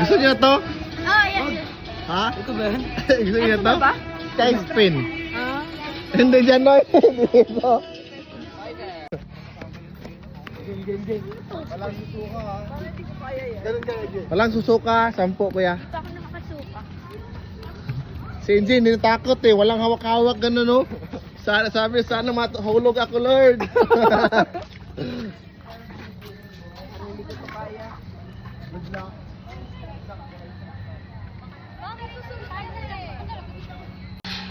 Gusto niyo to? Oh, yes. Ha? Ito ba yan? Gusto niyo Ano to? ba? Sky spin. Ah. Hindi dyan, Noy. Dito. Walang susuka ha. Ganun ka lagi. Walang susuka. 10, kuya. Ito ako nakakasuka. Si Inji, hindi natakot eh. Walang hawak-hawak gano'n, no? Sabi, sana mahulog ako, Lord.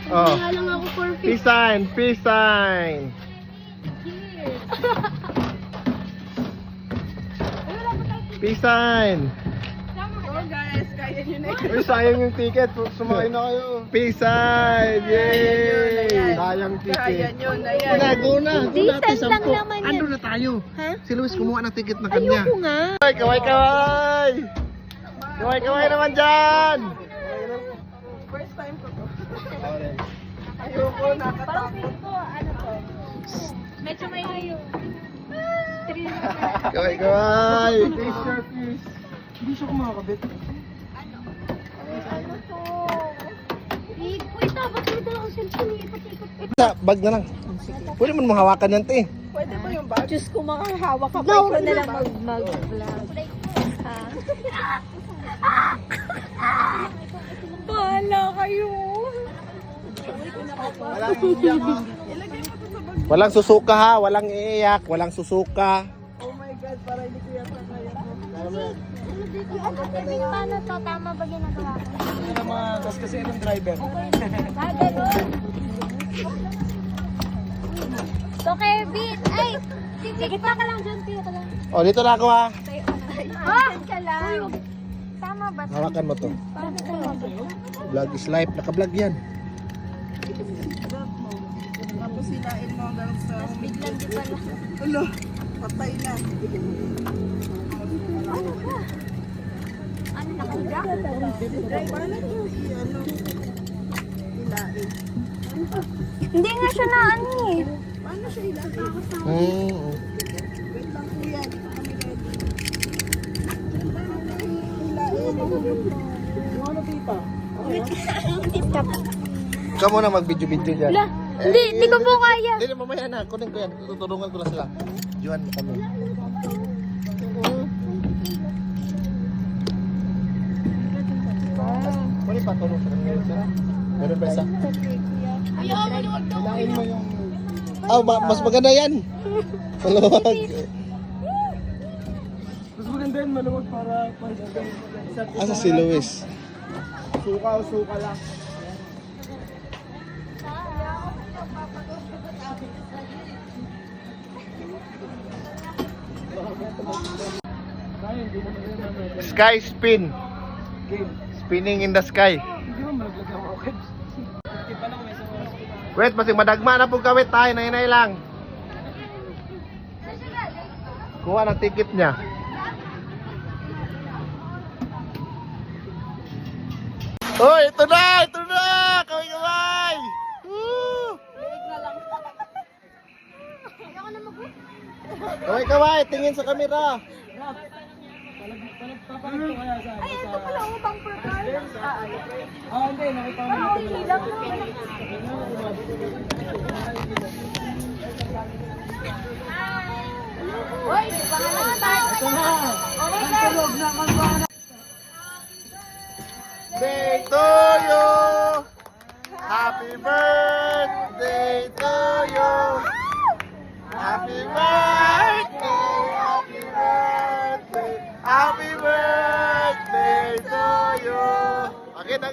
Oh. Kaya lang ako for Peace sign, peace sign. Peace sign. Oh guys, kaya nyo na Uy, sayang yung ticket. Sumakay na kayo. Peace sign. Yay! Sayang ticket. nyo na yan. Go na. Go natin, Season lang 10. naman yan. Ando na tayo. Ha? Si Luis kumuha ng ticket na kanya. Ayoko nga. Ay, kaway! Kaway naman dyan! First time ko to. Ayoko, Parang nakatakot. feel ko, ano to? Medyo may layo. Kaway! Taste your fish. Hindi siya kumakabit. Ano to? Wait, ba't may dala akong cellphone? Ikot-ikot. Sa bag na lang. Pwede mo mahawakan yan, te. Pwede ba yung bag? Diyos ko, makahawak ka pa. Ikaw na lang mag-vlog. Bahala kayo. Walang iiyak ha. Walang susuka ha, walang iiyak, walang susuka. Oh my God, para hindi ko yata kaya ko. Paano to? Tama ba ginagawa ko? Ito na mga kasi ng driver. Ah, ganun. So, Kevin, ay! Sige pa ka lang dyan, Pio ka lang. O, dito na ako ha. Ah! Ka lang. Tama ba? Hawakan mo to. Paano tama ba? Vlog is life, naka-vlog yan. Tapos sinain mo hanggang sa... Biglang di pala. Ulo, patay na. Ano ba? Ano nakahiga? Paano to i-ano? Ilain. Hindi nga siya na ano eh. Paano siya ilain? Wait lang kuya, di pa kami ready. Ilain. Ano tita? Ikaw muna mag-video-video dyan. Wala. Hindi ko po kaya. Hindi, mamaya na. Kunin ko yan. Tutulungan ko na sila. Juan mo kami. Pwede pa tulong sa kanila sila. Meron ba isa? Ayaw, maluwag daw. Ilain mo yung... Mas maganda yan. Maluwag. Mas maganda yun, maluwag para... Asa si Luis? Suka o suka lang. Sky spin. Game. Spinning in the sky. Hindi mo malaglag ako. Okay. Hindi pa lang may sa... Wait, masing madagma na po kawit tayo. Nainay lang. Kuha ng ticket niya. Oh, ito na! Ito na! Kaway-kaway! Woo! Kaway-kaway! Tingin sa kamera! Ay, ito pala upang purple. Hindi. Nakita mo Parang okay lang naman. Uy, pangalan tayo. Okay, guys. Day to you! Happy birthday to you! Happy birthday! Happy birthday! Happy birthday to you! Again!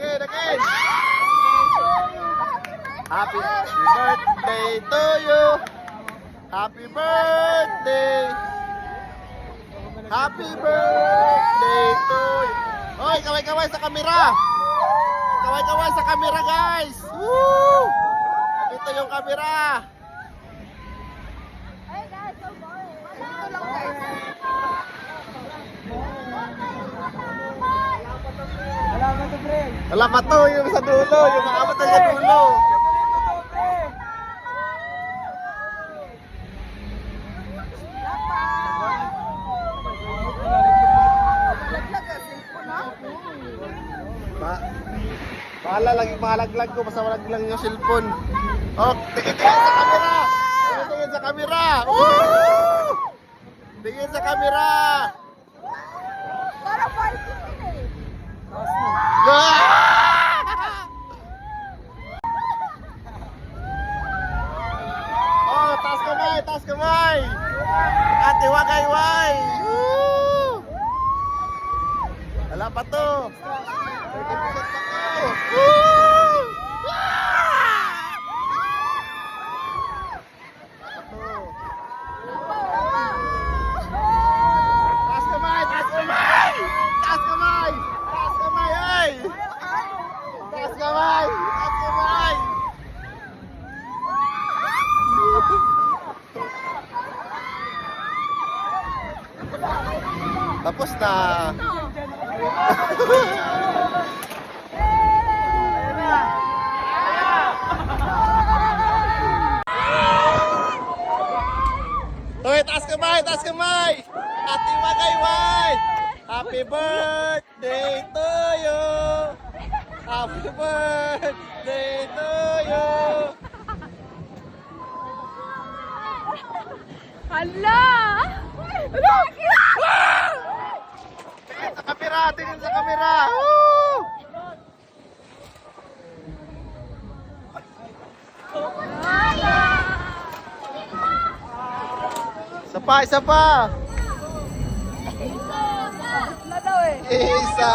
Happy birthday to you! Happy birthday! Happy birthday to you! Hoy, kaway-kaway sa kamera! Kaway-kaway sa kamera, guys! Woo! Ito yung kamera! Salamat to, friend. Wala pa to, yung sa dulo, yung maabot na sa dulo. Laglag kasi po na. Bahala lang yung malaglag ko, basta walang lang yung cellphone. Oh, tingin sa camera! Tingin sa camera! Woo! Tingin sa camera! Para parking eh. Oh, taas kamay, taas kamay! Ate wagay-way! Woo! Wala pa to! 30% pa to! Woo! Taas kamay, taas kamay! Taas kamay! Taas kamay, ay! Taas kamay! Taas kamay! Tapos na. Hoy, taas kamay, taas kamay! Ate wagay-way! Happy birthday to you! Happy birthday to you! Hala! Tingin sa kamera, tingin sa kamera! Woo! Isa pa, isa pa! Na daw eh. Isa!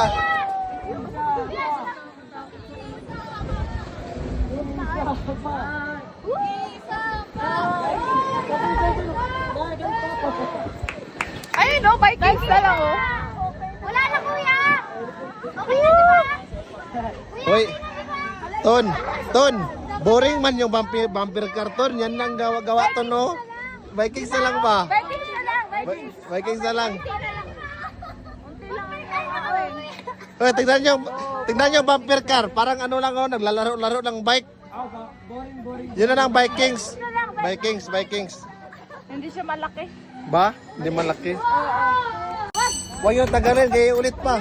Ayun no, Vikings na lang oh. Wala na kuya. Okay na di ba? Hoy! Ton! Ton! Boring man yung bumper karton. Yan lang gawa to, no? Vikings na lang ba? Vikings na lang. Vikings. Vikings na lang. Unti na lang. Unti lang ay Hoy, tignan nyo bumper car. Parang ano lang, oh, naglalaro-laro ng bike. Boring. Yun na lang, Vikings. Vikings. Hindi siya malaki. Ba? Hindi malaki. Huwag yung tagalin, kaya ulit pa.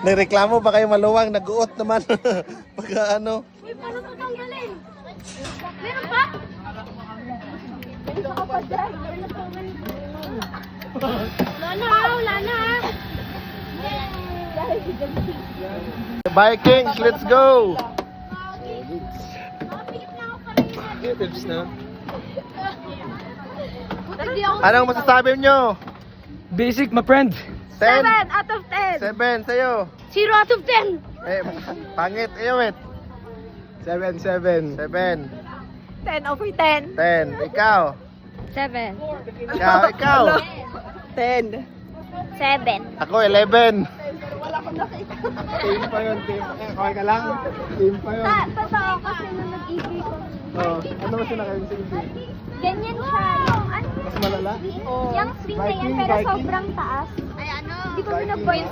Nagreklamo ba kayo maluwang? Nag-uot naman. Pagka ano. Uy, paano ito tanggalin? Meron pa? Meron ka pa dyan. Wala na. Vikings, let's go! Tips na. Anong masasabi nyo? Basic, my friend. 10? 7 out of 10. 7 sa'yo. 0 out of 10. Eh, pangit. Iyo, wait. 7. 7. 10 over 10. 10. Ikaw. 7. Ikaw. 10. 7. Ako, 11. Team pa yun, team. Okay ka lang? Team pa yun. Totoo kasi nung nag-ibig ko. Oh, ano ba sinakayin sa ibig? Ganyan siya. Yung ano? Mas malala? Yung swing na yan pero Viking. sobrang taas. Ay ano? Hindi ko na-point